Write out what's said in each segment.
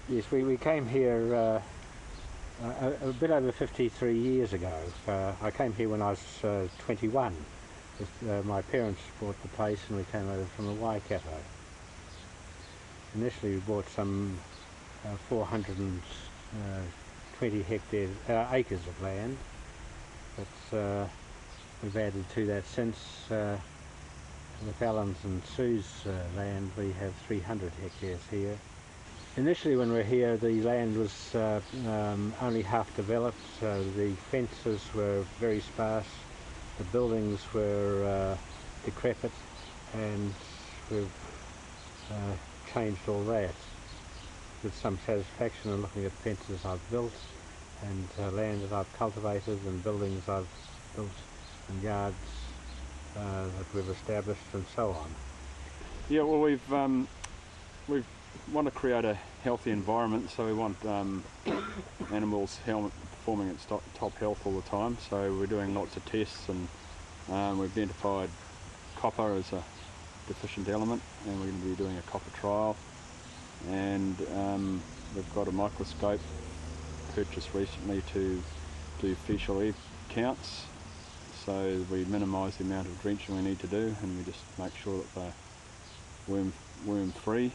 Yes, we came here a bit over 53 years ago. I came here when I was 21. My parents bought the place and we came over from the Waikato. Initially we bought some 420 acres of land, but we've added to that since. With Alan's and Sue's land, we have 300 hectares here. Initially when we were here, the land was only half developed, so the fences were very sparse, the buildings were decrepit, and we've changed all that with some satisfaction in looking at fences I've built and land that I've cultivated and buildings I've built and yards that we've established and so on. Yeah, well, we want to create a healthy environment, so we want animals performing at top health all the time. So we're doing lots of tests, and we've identified copper as a deficient element, and we're going to be doing a copper trial. And we've got a microscope purchased recently to do facial egg counts, so we minimise the amount of drenching we need to do, and we just make sure that they're worm free.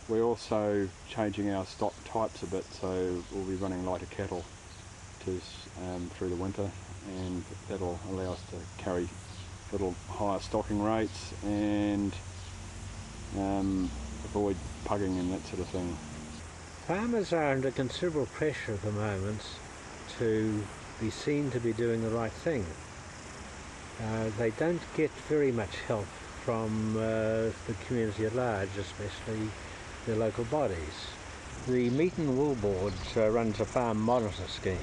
We're also changing our stock types a bit, so we'll be running lighter cattle through the winter, and that'll allow us to carry a little higher stocking rates and avoid pugging and that sort of thing. Farmers are under considerable pressure at the moment to be seen to be doing the right thing. They don't get very much help from the community at large, especially the local bodies. The Meat and Wool Board runs a farm monitor scheme,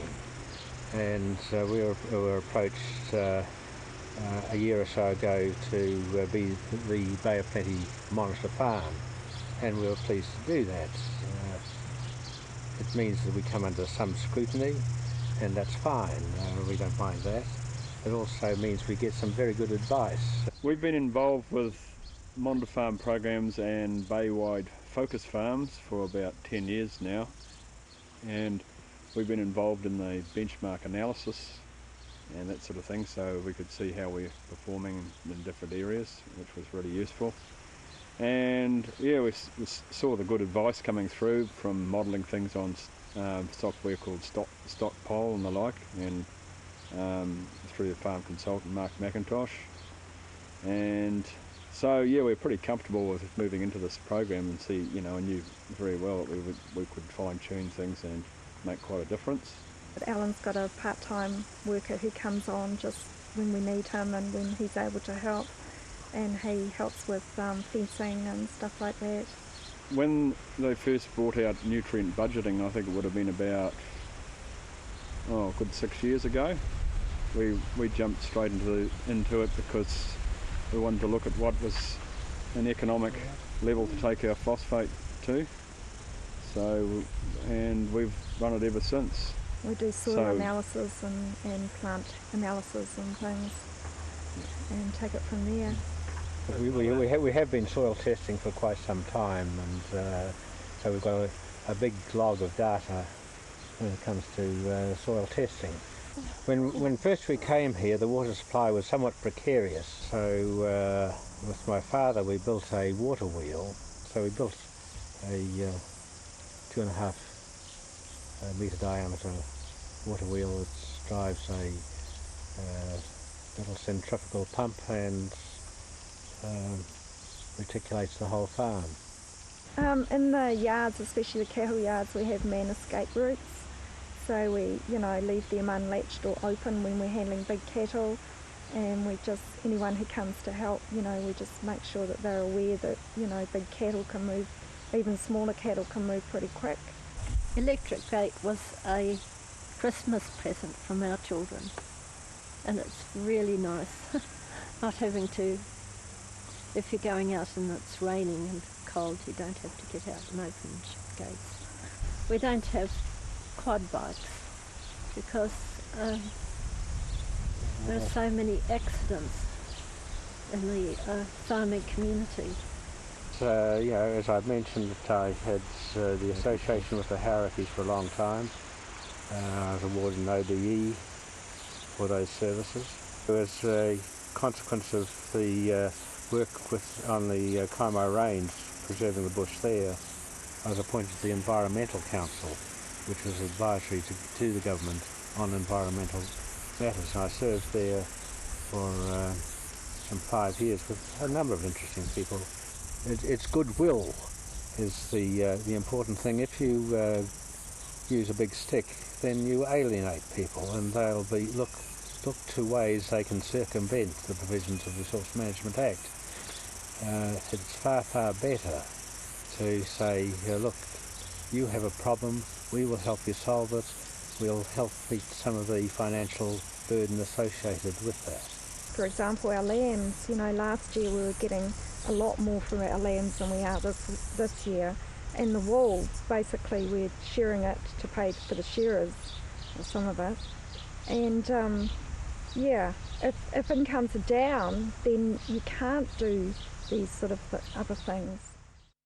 and we were approached a year or so ago to be the Bay of Plenty monitor farm, and we were pleased to do that. It means that we come under some scrutiny, and that's fine. We don't mind that. It also means we get some very good advice. We've been involved with monitor farm programs and bay-wide focus farms for about 10 years now, and we've been involved in the benchmark analysis and that sort of thing, so we could see how we're performing in different areas, which was really useful. And yeah, we saw the good advice coming through from modelling things on software called Stockpole and the like, and through the farm consultant Mark McIntosh. And so yeah, we're pretty comfortable with moving into this program, and I knew very well that we could fine-tune things and make quite a difference. Alan's got a part-time worker who comes on just when we need him and when he's able to help, and he helps with fencing and stuff like that. When they first brought out nutrient budgeting, I think it would have been about a good 6 years ago, we jumped straight into it because we wanted to look at what was an economic level to take our phosphate to. And we've run it ever since. We do soil analysis and plant analysis and things, and take it from there. We have been soil testing for quite some time, and so we've got a big log of data when it comes to soil testing. When first we came here, the water supply was somewhat precarious, so with my father we built a water wheel. So we built a 2.5 metre diameter water wheel that drives a little centrifugal pump and reticulates the whole farm. In the yards, especially the cattle yards, we have man escape routes. So we, leave them unlatched or open when we're handling big cattle, and anyone who comes to help, we just make sure that they're aware that, big cattle can move, even smaller cattle can move pretty quick. Electric gate was a Christmas present from our children, and it's really nice not having to, if you're going out and it's raining and cold, you don't have to get out and open gates. We don't have quad bikes because there are so many accidents in the farming community. you know, as I've mentioned, I had the association with the Hauraki's for a long time. I was awarded an OBE for those services. As a consequence of the work on the Kaimai Range, preserving the bush there, I was appointed to the Environmental Council, which was advisory to the government on environmental matters. And I served there for some 5 years with a number of interesting people. It's goodwill is the important thing. If you use a big stick, then you alienate people, and they'll look to ways they can circumvent the provisions of the Resource Management Act. It's far better to say, look, you have a problem, we will help you solve it, we'll help meet some of the financial burden associated with that. For example, our lambs, you know, last year we were getting a lot more from our lambs than we are this year. And the wool, basically we're shearing it to pay for the shearers, or some of it. And yeah, if incomes are down, then you can't do these sort of other things.